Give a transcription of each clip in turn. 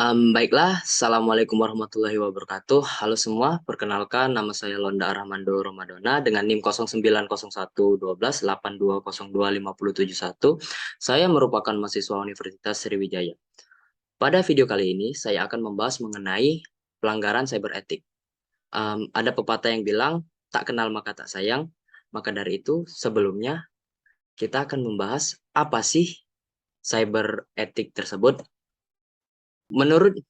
Baiklah, Assalamualaikum warahmatullahi wabarakatuh. Halo semua, perkenalkan nama saya Londa Armando Romadona dengan NIM 0901128182025071. Saya merupakan mahasiswa Universitas Sriwijaya. Pada video kali ini, saya akan membahas mengenai pelanggaran cyber etik. Ada pepatah yang bilang, tak kenal maka tak sayang. Maka dari itu, sebelumnya kita akan membahas apa sih cyber etik tersebut. Menurut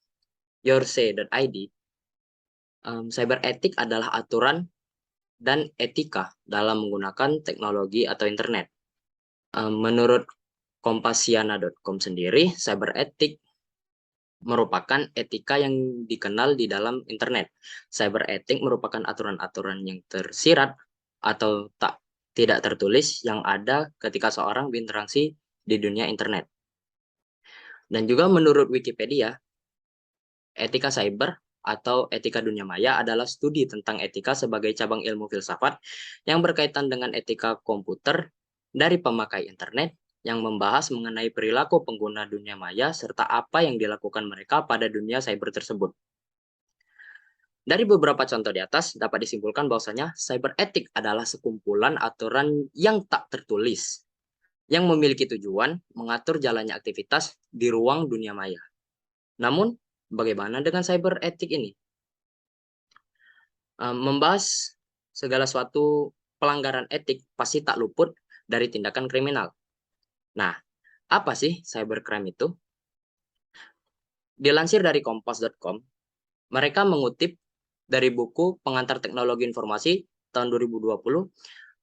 yoursay.id, cyber etik adalah aturan dan etika dalam menggunakan teknologi atau internet. Menurut Kompasiana.com sendiri, cyber etik merupakan etika yang dikenal di dalam internet. Cyber etik merupakan aturan-aturan yang tersirat atau tidak tertulis yang ada ketika seorang berinteraksi di dunia internet. Dan juga menurut Wikipedia, etika cyber atau etika dunia maya adalah studi tentang etika sebagai cabang ilmu filsafat yang berkaitan dengan etika komputer dari pemakai internet yang membahas mengenai perilaku pengguna dunia maya serta apa yang dilakukan mereka pada dunia cyber tersebut. Dari beberapa contoh di atas dapat disimpulkan bahwasanya cyber etik adalah sekumpulan aturan yang tak tertulis yang memiliki tujuan mengatur jalannya aktivitas di ruang dunia maya. Namun, bagaimana dengan cyber etik ini? Membahas segala suatu pelanggaran etik pasti tak luput dari tindakan kriminal. Nah, apa sih cybercrime itu? Dilansir dari kompas.com, mereka mengutip dari buku Pengantar Teknologi Informasi tahun 2020,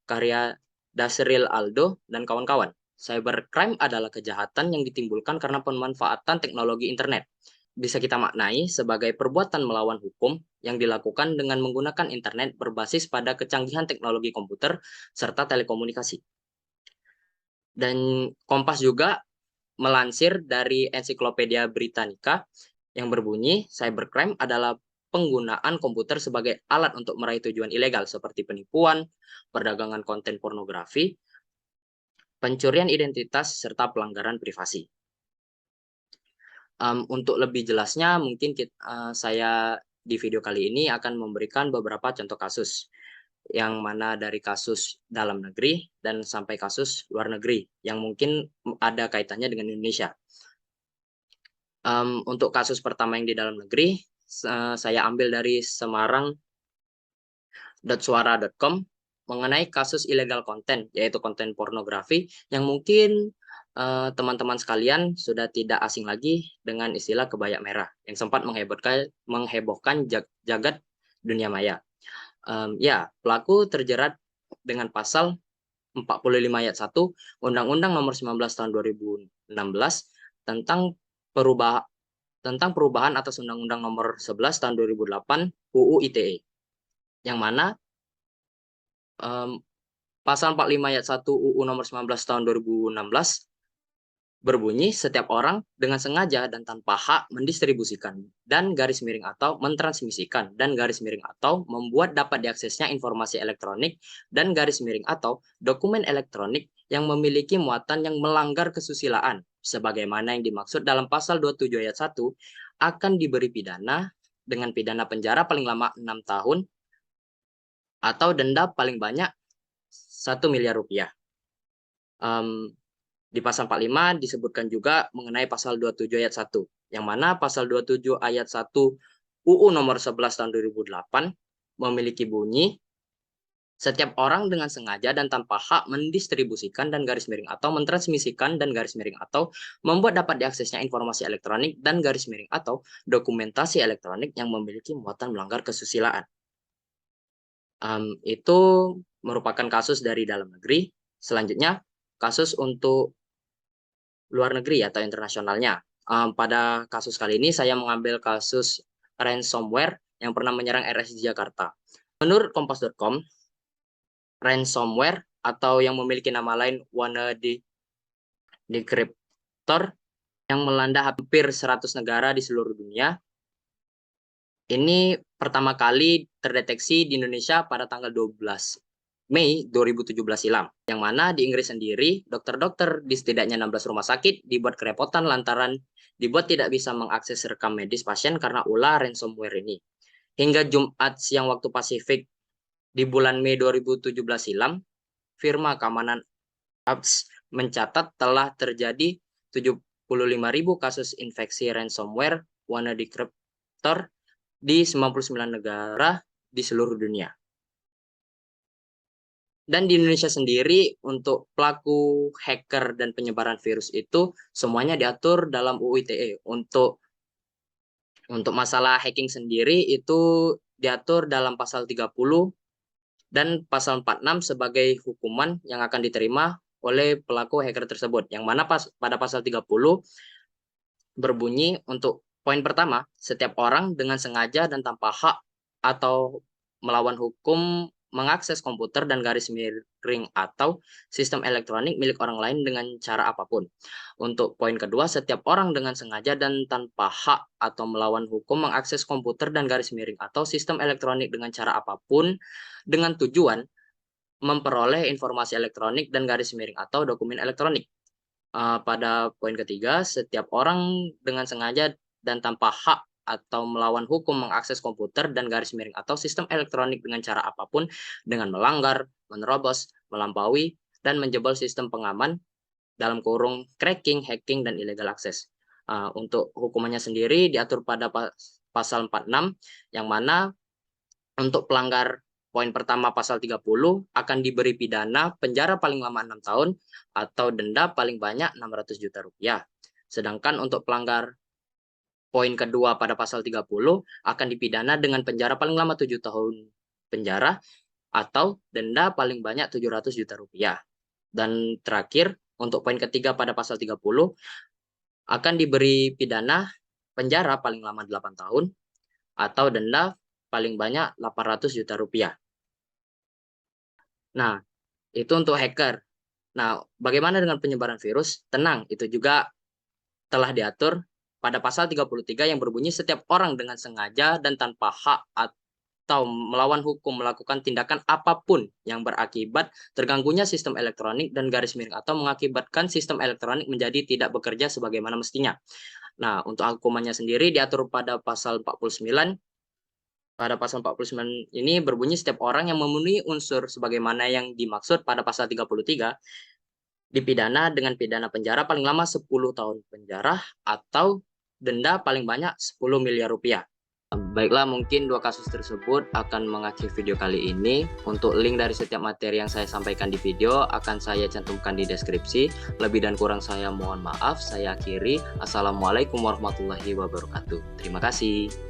karya Dasril Aldo dan kawan-kawan. Cybercrime adalah kejahatan yang ditimbulkan karena pemanfaatan teknologi internet. Bisa kita maknai sebagai perbuatan melawan hukum yang dilakukan dengan menggunakan internet berbasis pada kecanggihan teknologi komputer serta telekomunikasi. Dan Kompas juga melansir dari Ensiklopedia Britannica yang berbunyi, cybercrime adalah penggunaan komputer sebagai alat untuk meraih tujuan ilegal seperti penipuan, perdagangan konten pornografi, pencurian identitas, serta pelanggaran privasi. Untuk lebih jelasnya, mungkin saya di video kali ini akan memberikan beberapa contoh kasus, yang mana dari kasus dalam negeri dan sampai kasus luar negeri, yang mungkin ada kaitannya dengan Indonesia. Untuk kasus pertama yang di dalam negeri, saya ambil dari semarang.suara.com mengenai kasus illegal konten, yaitu konten pornografi, yang mungkin teman-teman sekalian sudah tidak asing lagi dengan istilah kebaya merah yang sempat menghebohkan jagat dunia maya. Ya, pelaku terjerat dengan pasal 45 ayat 1 Undang-Undang Nomor 19 tahun 2016 tentang perubahan atas Undang-Undang Nomor 11 tahun 2008 UU ITE, yang mana pasal 45 ayat 1 UU Nomor 19 tahun 2016 berbunyi, setiap orang dengan sengaja dan tanpa hak mendistribusikan dan garis miring atau mentransmisikan dan garis miring atau membuat dapat diaksesnya informasi elektronik dan garis miring atau dokumen elektronik yang memiliki muatan yang melanggar kesusilaan sebagaimana yang dimaksud dalam pasal 27 ayat 1 akan diberi pidana dengan pidana penjara paling lama 6 tahun atau denda paling banyak 1 miliar rupiah. Di pasal 45 disebutkan juga mengenai pasal 27 ayat 1, yang mana pasal 27 ayat 1 UU nomor 11 tahun 2008 memiliki bunyi, setiap orang dengan sengaja dan tanpa hak mendistribusikan dan garis miring atau mentransmisikan dan garis miring atau membuat dapat diaksesnya informasi elektronik dan garis miring atau dokumentasi elektronik yang memiliki muatan melanggar kesusilaan. Itu merupakan kasus dari dalam negeri. Selanjutnya, kasus untuk luar negeri atau internasionalnya. Pada kasus kali ini saya mengambil kasus ransomware yang pernah menyerang RSJ Jakarta. Menurut kompas.com, ransomware atau yang memiliki nama lain WannaDecryptor yang melanda hampir 100 negara di seluruh dunia. Ini pertama kali terdeteksi di Indonesia pada tanggal 12 Mei 2017 silam. Yang mana di Inggris sendiri, dokter-dokter di setidaknya 16 rumah sakit dibuat kerepotan lantaran dibuat tidak bisa mengakses rekam medis pasien karena ulah ransomware ini. Hingga Jumat siang waktu Pasifik di bulan Mei 2017 silam, firma keamanan Apps mencatat telah terjadi 75.000 kasus infeksi ransomware WannaCryptor di 99 negara di seluruh dunia. Dan di Indonesia sendiri, untuk pelaku hacker dan penyebaran virus itu semuanya diatur dalam UU ITE. Untuk masalah hacking sendiri itu diatur dalam pasal 30 dan pasal 46 sebagai hukuman yang akan diterima oleh pelaku hacker tersebut. Yang mana pada pasal 30 berbunyi untuk poin pertama, setiap orang dengan sengaja dan tanpa hak atau melawan hukum mengakses komputer dan garis miring atau sistem elektronik milik orang lain dengan cara apapun. Untuk poin kedua, setiap orang dengan sengaja dan tanpa hak atau melawan hukum mengakses komputer dan garis miring atau sistem elektronik dengan cara apapun dengan tujuan memperoleh informasi elektronik dan garis miring atau dokumen elektronik. Pada poin ketiga, setiap orang dengan sengaja dan tanpa hak atau melawan hukum mengakses komputer dan garis miring atau sistem elektronik dengan cara apapun dengan melanggar, menerobos, melampaui, dan menjebol sistem pengaman dalam kurung cracking, hacking, dan illegal access. Untuk hukumannya sendiri diatur pada pasal 46, yang mana untuk pelanggar poin pertama pasal 30 akan diberi pidana penjara paling lama 6 tahun atau denda paling banyak 600 juta rupiah. Sedangkan untuk pelanggar poin kedua pada pasal 30 akan dipidana dengan penjara paling lama 7 tahun penjara atau denda paling banyak 700 juta rupiah. Dan terakhir, untuk poin ketiga pada pasal 30 akan diberi pidana penjara paling lama 8 tahun atau denda paling banyak 800 juta rupiah. Nah, itu untuk hacker. Nah, bagaimana dengan penyebaran virus? Tenang, itu juga telah diatur pada pasal 33 yang berbunyi setiap orang dengan sengaja dan tanpa hak atau melawan hukum melakukan tindakan apapun yang berakibat terganggunya sistem elektronik dan garis miring atau mengakibatkan sistem elektronik menjadi tidak bekerja sebagaimana mestinya. Nah, untuk hukumannya sendiri diatur pada pasal 49. Pada pasal 49 ini berbunyi setiap orang yang memenuhi unsur sebagaimana yang dimaksud pada pasal 33 dipidana dengan pidana penjara paling lama 10 tahun penjara atau denda paling banyak 10 miliar rupiah. Baiklah, mungkin dua kasus tersebut akan mengakhiri video kali ini. Untuk link dari setiap materi yang saya sampaikan di video akan saya cantumkan di deskripsi. Lebih dan kurang saya mohon maaf. Saya akhiri. Assalamualaikum warahmatullahi wabarakatuh. Terima kasih.